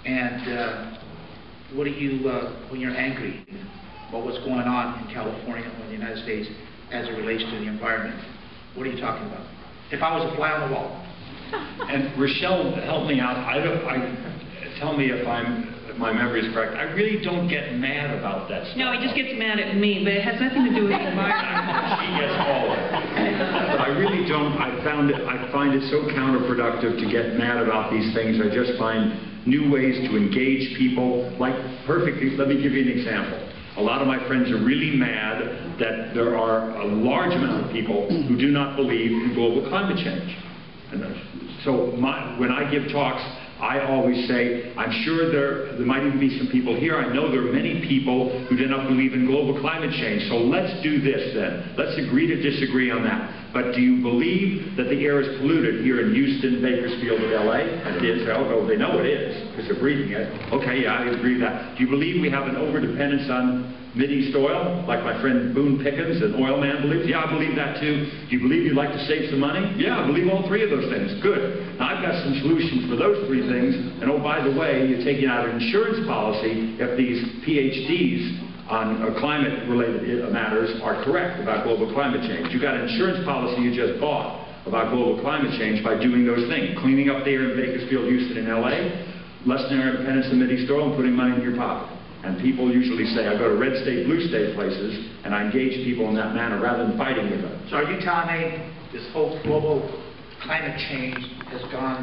And what do you, when you're angry about what's going on in California or in the United States as it relates to the environment, what are you talking about? If I was a fly on the wall. And Rochelle, help me out. Tell me if my memory is correct. I really don't get mad about that stuff. No, he just gets mad at me, but it has nothing to do with the environment. She gets all of it. But I really don't. I find it so counterproductive to get mad about these things. I just find new ways to engage people. Like, perfectly, let me give you an example. A lot of my friends are really mad that there are a large amount of people who do not believe in global climate change. And so when I give talks, I always say, I'm sure there might even be some people here. I know there are many people who do not believe in global climate change. So let's do this then. Let's agree to disagree on that. But do you believe that the air is polluted here in Houston, Bakersfield, and LA? And it is. Oh, they know it is because they're breathing it. Okay, yeah, I agree with that. Do you believe we have an overdependence on Mideast oil, like my friend Boone Pickens, an oil man, believes? Yeah, I believe that too. Do you believe you'd like to save some money? Yeah, I believe all three of those things. Good. Now, I've got some solutions for those three things. And oh, by the way, you're taking out an insurance policy if these PhDs on climate-related matters are correct about global climate change. You got an insurance policy you just bought about global climate change by doing those things, cleaning up the air in Bakersfield, Houston, and LA, lessening our dependence on Mideast oil, and putting money in your pocket. And people usually say, I go to red state, blue state places, and I engage people in that manner rather than fighting with them. So are you telling me this whole global climate change has gone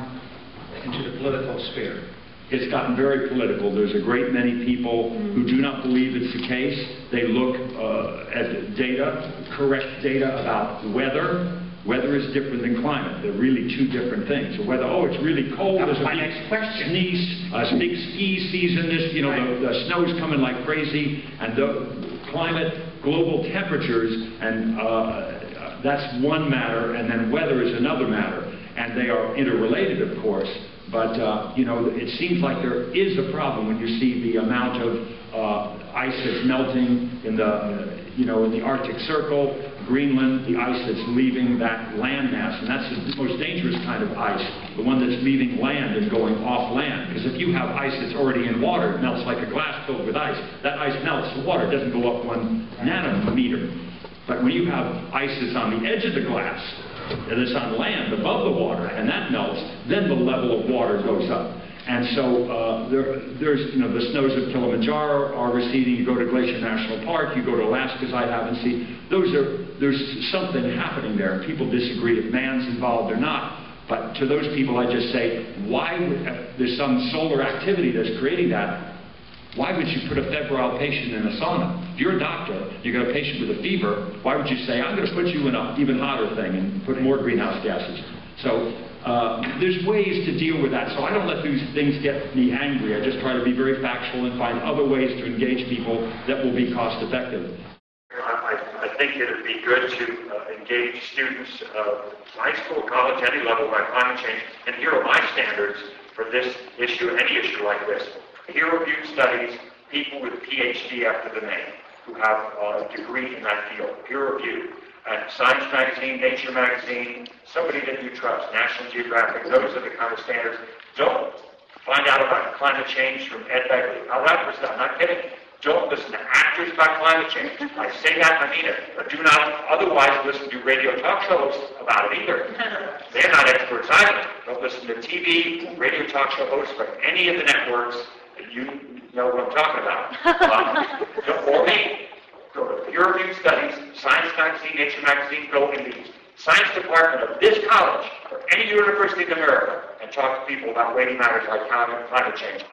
into the political sphere? It's gotten very political. There's a great many people who do not believe it's the case. They look at data, correct data about weather. Weather is different than climate. They're really two different things. So whether, oh, it's really cold, that was my next question. Big ski season, the snow's coming like crazy, and the climate, global temperatures, and that's one matter, and then weather is another matter. And they are interrelated, of course. But, it seems like there is a problem when you see the amount of ice that's melting in the Arctic Circle, Greenland, the ice that's leaving that landmass. And that's the most dangerous kind of ice, the one that's leaving land and going off land. Because if you have ice that's already in water, it melts like a glass filled with ice. That ice melts. The water doesn't go up 1 nanometer. But when you have ice that's on the edge of the glass, and it's on land above the water, and that melts, then the level of water goes up. And so there's, the snows of Kilimanjaro are receding. You go to Glacier National Park, you go to Alaska's I haven't seen. There's something happening there. People disagree if man's involved or not. But to those people, I just say, why would, there's some solar activity that's creating that. Why would you put a febrile patient in a sauna? If you're a doctor, you got a patient with a fever, why would you say, I'm going to put you in an even hotter thing and put more greenhouse gases? So there's ways to deal with that. So I don't let these things get me angry. I just try to be very factual and find other ways to engage people that will be cost effective. I think it would be good to engage students of high school, college, any level about climate change. And here are my standards for this issue, any issue like this. Peer-reviewed studies, people with PhD after the name, who have a degree in that field, peer-reviewed. Science magazine, Nature magazine, somebody that you trust, National Geographic, those are the kind of standards. Don't find out about climate change from Ed Begley. How that was done, not kidding. Don't listen to actors about climate change. I say that, I mean it. But do not otherwise listen to radio talk shows about it either. They're not experts either. Don't listen to TV, radio talk show hosts from any of the networks. You know what I'm talking about. Or me. Go to peer-reviewed studies, Science magazine, Nature magazine, go in the science department of this college or any university in America and talk to people about weighty matters like climate change.